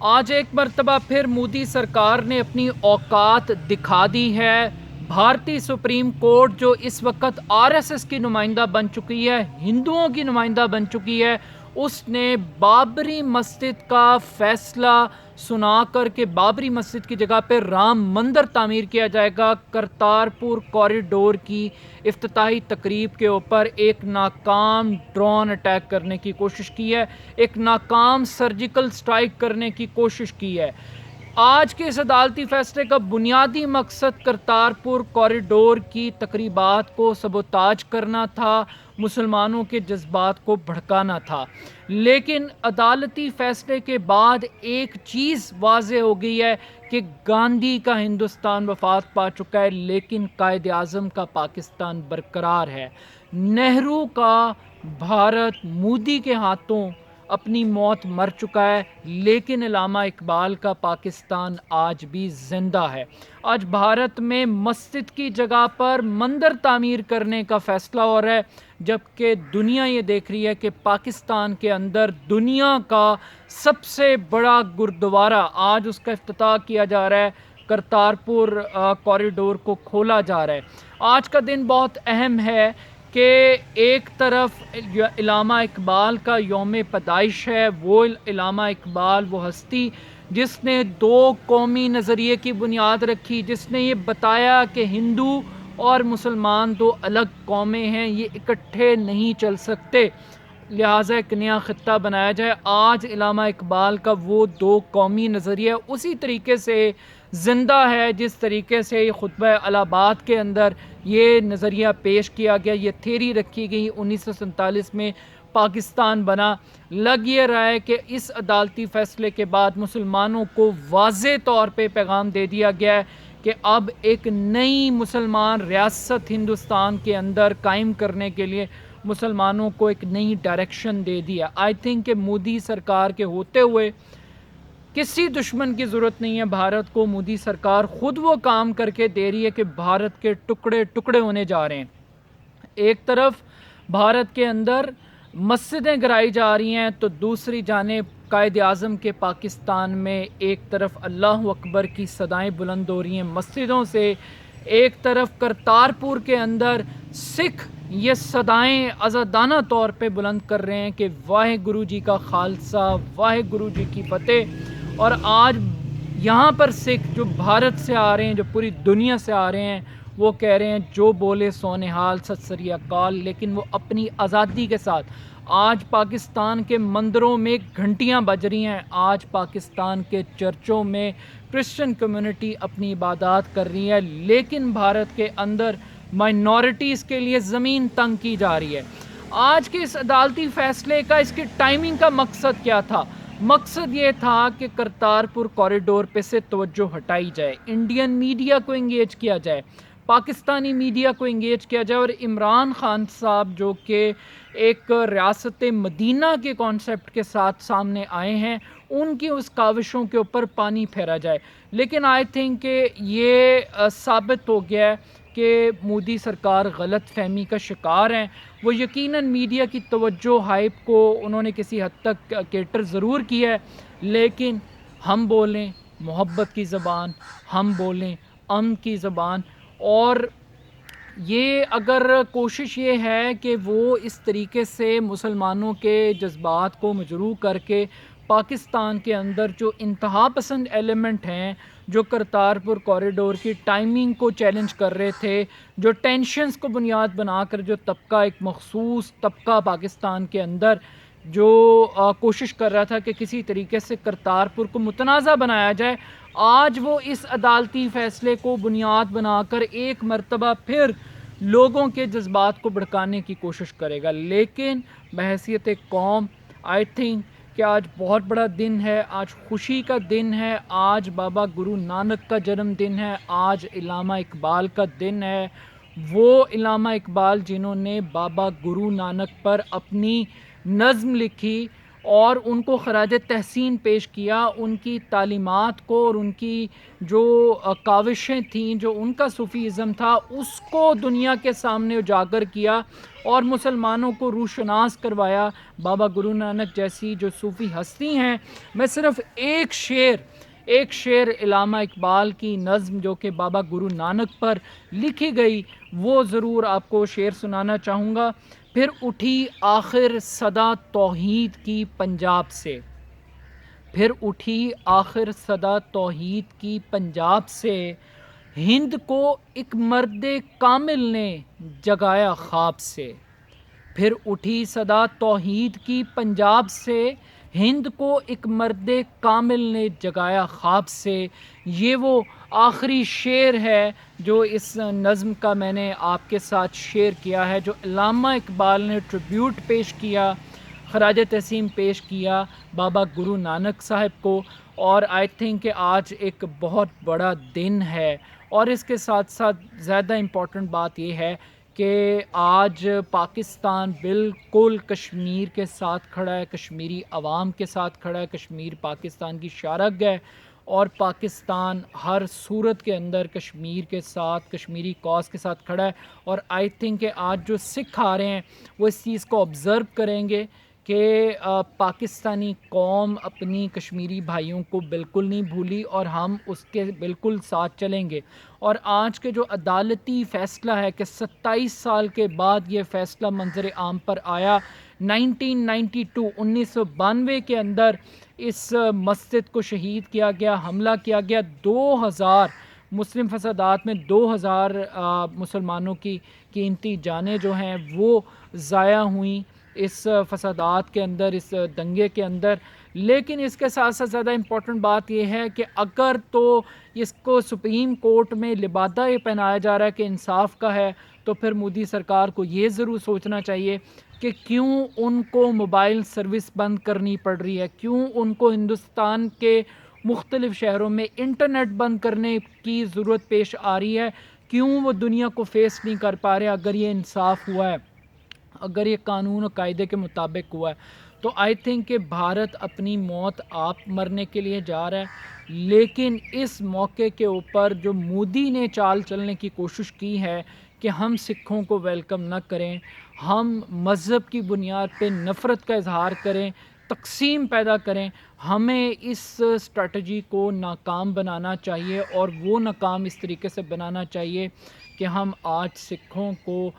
آج ایک مرتبہ پھر مودی سرکار نے اپنی اوقات دکھا دی ہے۔ بھارتی سپریم کورٹ جو اس وقت آر ایس ایس کی نمائندہ بن چکی ہے، ہندوؤں کی نمائندہ بن چکی ہے، اس نے بابری مسجد کا فیصلہ سنا کر کے بابری مسجد کی جگہ پہ رام مندر تعمیر کیا جائے گا، کرتارپور کوریڈور کی افتتاحی تقریب کے اوپر ایک ناکام ڈرون اٹیک کرنے کی کوشش کی ہے، ایک ناکام سرجیکل سٹرائک کرنے کی کوشش کی ہے۔ آج کے اس عدالتی فیصلے کا بنیادی مقصد کرتارپور کوریڈور کی تقریبات کو سبوتاج کرنا تھا، مسلمانوں کے جذبات کو بھڑکانا تھا۔ لیکن عدالتی فیصلے کے بعد ایک چیز واضح ہو گئی ہے کہ گاندھی کا ہندوستان وفات پا چکا ہے، لیکن قائد اعظم کا پاکستان برقرار ہے۔ نہرو کا بھارت مودی کے ہاتھوں اپنی موت مر چکا ہے، لیکن علامہ اقبال کا پاکستان آج بھی زندہ ہے۔ آج بھارت میں مسجد کی جگہ پر مندر تعمیر کرنے کا فیصلہ ہو رہا ہے، جبکہ دنیا یہ دیکھ رہی ہے کہ پاکستان کے اندر دنیا کا سب سے بڑا گردوارہ آج اس کا افتتاح کیا جا رہا ہے، کرتارپور کوریڈور کو کھولا جا رہا ہے۔ آج کا دن بہت اہم ہے کہ ایک طرف علامہ اقبال کا یوم پیدائش ہے، وہ علامہ اقبال وہ ہستی جس نے دو قومی نظریے کی بنیاد رکھی، جس نے یہ بتایا کہ ہندو اور مسلمان دو الگ قومیں ہیں، یہ اکٹھے نہیں چل سکتے، لہٰذا ایک نیا خطہ بنایا جائے۔ آج علامہ اقبال کا وہ دو قومی نظریہ اسی طریقے سے زندہ ہے جس طریقے سے یہ خطبہ الہ آباد کے اندر یہ نظریہ پیش کیا گیا، یہ تھیری رکھی گئی، 1947 میں پاکستان بنا۔ لگ یہ رہا ہے کہ اس عدالتی فیصلے کے بعد مسلمانوں کو واضح طور پہ پیغام دے دیا گیا ہے کہ اب ایک نئی مسلمان ریاست ہندوستان کے اندر قائم کرنے کے لیے مسلمانوں کو ایک نئی ڈائریکشن دے دیا۔ آئی تھنک کہ مودی سرکار کے ہوتے ہوئے کسی دشمن کی ضرورت نہیں ہے بھارت کو، مودی سرکار خود وہ کام کر کے دے رہی ہے کہ بھارت کے ٹکڑے ٹکڑے ہونے جا رہے ہیں۔ ایک طرف بھارت کے اندر مسجدیں گرائی جا رہی ہیں تو دوسری جانب قائد اعظم کے پاکستان میں ایک طرف اللہ اکبر کی صدائیں بلند ہو رہی ہیں مسجدوں سے، ایک طرف کرتارپور کے اندر سکھ یہ صدائیں آزادانہ طور پہ بلند کر رہے ہیں کہ واحے گرو جی کا خالصہ، واحے گرو جی کی فتح۔ اور آج یہاں پر سکھ جو بھارت سے آ رہے ہیں، جو پوری دنیا سے آ رہے ہیں، وہ کہہ رہے ہیں جو بولے سو نہال ست سری اکال، لیکن وہ اپنی آزادی کے ساتھ آج پاکستان کے مندروں میں گھنٹیاں بج رہی ہیں، آج پاکستان کے چرچوں میں کرسچن کمیونٹی اپنی عبادات کر رہی ہے، لیکن بھارت کے اندر مائنورٹیز کے لیے زمین تنگ کی جا رہی ہے۔ آج کے اس عدالتی فیصلے کا، اس کی ٹائمنگ کا مقصد کیا تھا؟ مقصد یہ تھا کہ کرتارپور کوریڈور پہ سے توجہ ہٹائی جائے، انڈین میڈیا کو انگیج کیا جائے، پاکستانی میڈیا کو انگیج کیا جائے، اور عمران خان صاحب جو کہ ایک ریاست مدینہ کے کانسیپٹ کے ساتھ سامنے آئے ہیں، ان کی اس کاوشوں کے اوپر پانی پھیرا جائے۔ لیکن آئی تھنک کہ یہ ثابت ہو گیا ہے کہ مودی سرکار غلط فہمی کا شکار ہیں۔ وہ یقیناً میڈیا کی توجہ ہائپ کو انہوں نے کسی حد تک کیٹر ضرور کیا ہے، لیکن ہم بولیں محبت کی زبان، ہم بولیں امن کی زبان، اور یہ اگر کوشش یہ ہے کہ وہ اس طریقے سے مسلمانوں کے جذبات کو مجروح کر کے پاکستان کے اندر جو انتہا پسند ایلیمنٹ ہیں، جو کرتارپور کوریڈور کی ٹائمنگ کو چیلنج کر رہے تھے، جو ٹینشنز کو بنیاد بنا کر جو طبقہ، ایک مخصوص طبقہ پاکستان کے اندر جو کوشش کر رہا تھا کہ کسی طریقے سے کرتارپور کو متنازع بنایا جائے، آج وہ اس عدالتی فیصلے کو بنیاد بنا کر ایک مرتبہ پھر لوگوں کے جذبات کو بھڑکانے کی کوشش کرے گا۔ لیکن بحیثیت قوم آئی تھنک کہ آج بہت بڑا دن ہے، آج خوشی کا دن ہے، آج بابا گرو نانک کا جنم دن ہے، آج علامہ اقبال کا دن ہے۔ وہ علامہ اقبال جنہوں نے بابا گرو نانک پر اپنی نظم لکھی، اور ان کو خراج تحسین پیش کیا، ان کی تعلیمات کو اور ان کی جو کاوشیں تھیں، جو ان کا صوفیزم تھا، اس کو دنیا کے سامنے اجاگر کیا اور مسلمانوں کو روشناس کروایا بابا گرو نانک جیسی جو صوفی ہستی ہیں۔ میں صرف ایک شعر علامہ اقبال کی نظم جو کہ بابا گرو نانک پر لکھی گئی، وہ ضرور آپ کو شعر سنانا چاہوں گا۔ پھر اٹھی آخر صدا توحید کی پنجاب سے، پھر اٹھی آخر صدا توحید کی پنجاب سے، ہند کو ایک مرد کامل نے جگایا خواب سے۔ پھر اٹھی صدا توحید کی پنجاب سے، ہند کو ایک مرد کامل نے جگایا خواب سے۔ یہ وہ آخری شعر ہے جو اس نظم کا میں نے آپ کے ساتھ شیئر کیا ہے، جو علامہ اقبال نے ٹریبیوٹ پیش کیا، خراج تحسین پیش کیا بابا گرو نانک صاحب کو۔ اور آئی تھنک کہ آج ایک بہت بڑا دن ہے، اور اس کے ساتھ ساتھ زیادہ امپورٹنٹ بات یہ ہے کہ آج پاکستان بالکل کشمیر کے ساتھ کھڑا ہے، کشمیری عوام کے ساتھ کھڑا ہے، کشمیر پاکستان کی شارگ ہے، اور پاکستان ہر صورت کے اندر کشمیر کے ساتھ، کشمیری کاز کے ساتھ کھڑا ہے۔ اور آئی تھنک کہ آج جو سکھ آ رہے ہیں وہ اس چیز کو آبزرو کریں گے کہ پاکستانی قوم اپنی کشمیری بھائیوں کو بالکل نہیں بھولی، اور ہم اس کے بالکل ساتھ چلیں گے۔ اور آج کے جو عدالتی فیصلہ ہے کہ 27 سال کے بعد یہ فیصلہ منظر عام پر آیا، 1992 کے اندر اس مسجد کو شہید کیا گیا، حملہ کیا گیا، 2000 مسلم فسادات میں 2000 مسلمانوں کی قیمتی جانیں جو ہیں وہ ضائع ہوئیں اس فسادات کے اندر، اس دنگے کے اندر۔ لیکن اس کے ساتھ ساتھ زیادہ امپورٹنٹ بات یہ ہے کہ اگر تو اس کو سپریم کورٹ میں لبادہ یہ پہنایا جا رہا ہے کہ انصاف کا ہے، تو پھر مودی سرکار کو یہ ضرور سوچنا چاہیے کہ کیوں ان کو موبائل سروس بند کرنی پڑ رہی ہے، کیوں ان کو ہندوستان کے مختلف شہروں میں انٹرنیٹ بند کرنے کی ضرورت پیش آ رہی ہے، کیوں وہ دنیا کو فیس نہیں کر پا رہے اگر یہ انصاف ہوا ہے، اگر یہ قانون و قاعدے کے مطابق ہوا ہے۔ تو آئی تھنک کہ بھارت اپنی موت آپ مرنے کے لیے جا رہا ہے، لیکن اس موقع کے اوپر جو مودی نے چال چلنے کی کوشش کی ہے کہ ہم سکھوں کو ویلکم نہ کریں، ہم مذہب کی بنیاد پہ نفرت کا اظہار کریں، تقسیم پیدا کریں، ہمیں اس اسٹریٹجی کو ناکام بنانا چاہیے، اور وہ ناکام اس طریقے سے بنانا چاہیے کہ ہم آج سکھوں کو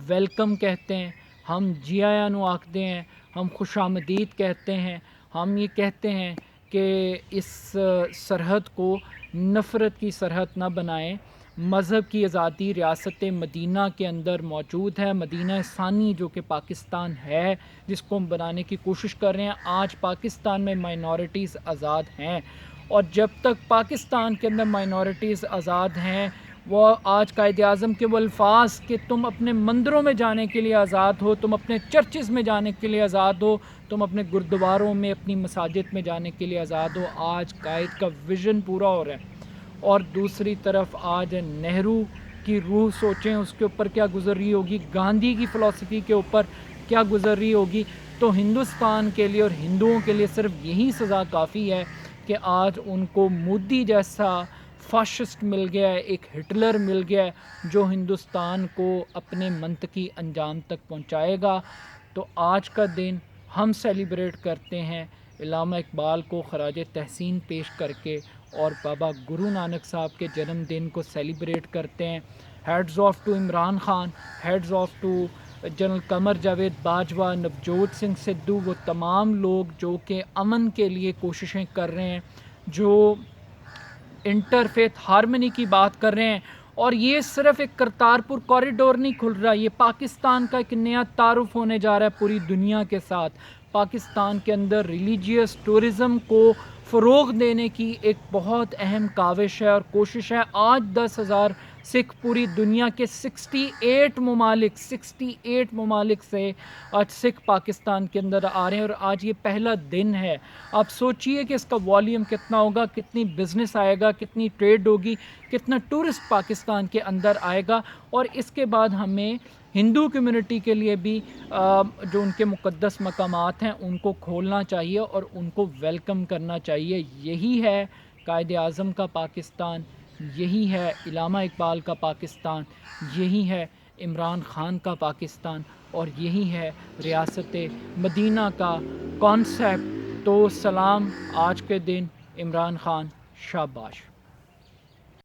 ویلکم کہتے ہیں، ہم جی آیا نو آکھتے ہیں، ہم خوش آمدید کہتے ہیں، ہم یہ کہتے ہیں کہ اس سرحد کو نفرت کی سرحد نہ بنائیں۔ مذہب کی آزادی ریاست مدینہ کے اندر موجود ہے، مدینہ ثانی جو کہ پاکستان ہے، جس کو ہم بنانے کی کوشش کر رہے ہیں۔ آج پاکستان میں مائنورٹیز آزاد ہیں، اور جب تک پاکستان کے اندر مائنورٹیز آزاد ہیں، وہ آج قائد اعظم کے وہ الفاظ کہ تم اپنے مندروں میں جانے کے لیے آزاد ہو، تم اپنے چرچز میں جانے کے لیے آزاد ہو، تم اپنے گردواروں میں، اپنی مساجد میں جانے کے لیے آزاد ہو، آج قائد کا ویژن پورا ہو رہا ہے۔ اور دوسری طرف آج نہرو کی روح سوچیں اس کے اوپر کیا گزر رہی ہوگی، گاندھی کی فلسفی کے اوپر کیا گزر رہی ہوگی۔ تو ہندوستان کے لیے اور ہندوؤں کے لیے صرف یہی سزا کافی ہے کہ آج ان کو مودی جیسا فاشسٹ مل گیا ہے، ایک ہٹلر مل گیا ہے جو ہندوستان کو اپنے منطقی انجام تک پہنچائے گا۔ تو آج کا دن ہم سیلیبریٹ کرتے ہیں علامہ اقبال کو خراج تحسین پیش کر کے، اور بابا گرو نانک صاحب کے جنم دن کو سیلیبریٹ کرتے ہیں۔ Heads of two Imran Khan, heads of two general Qamar Javed Bajwa, Navjot Singh Sidhu, وہ تمام لوگ جو کہ امن کے لیے کوششیں کر رہے ہیں، جو انٹر فیتھ ہارمنی کی بات کر رہے ہیں۔ اور یہ صرف ایک کرتارپور کوریڈور نہیں کھل رہا، یہ پاکستان کا ایک نیا تعارف ہونے جا رہا ہے پوری دنیا کے ساتھ۔ پاکستان کے اندر ریلیجیس ٹورزم کو فروغ دینے کی ایک بہت اہم کاوش ہے اور کوشش ہے۔ آج 10,000 سکھ پوری دنیا کے 68 ممالک سے آج سکھ پاکستان کے اندر آ رہے ہیں، اور آج یہ پہلا دن ہے۔ آپ سوچئے کہ اس کا والیوم کتنا ہوگا، کتنی بزنس آئے گا، کتنی ٹریڈ ہوگی، کتنا ٹورسٹ پاکستان کے اندر آئے گا۔ اور اس کے بعد ہمیں ہندو کمیونٹی کے لیے بھی جو ان کے مقدس مقامات ہیں ان کو کھولنا چاہیے اور ان کو ویلکم کرنا چاہیے. یہی ہے قائد اعظم کا پاکستان، یہی ہے علامہ اقبال کا پاکستان، یہی ہے عمران خان کا پاکستان، اور یہی ہے ریاست مدینہ کا کانسیپٹ. تو سلام آج کے دن عمران خان، شاباش.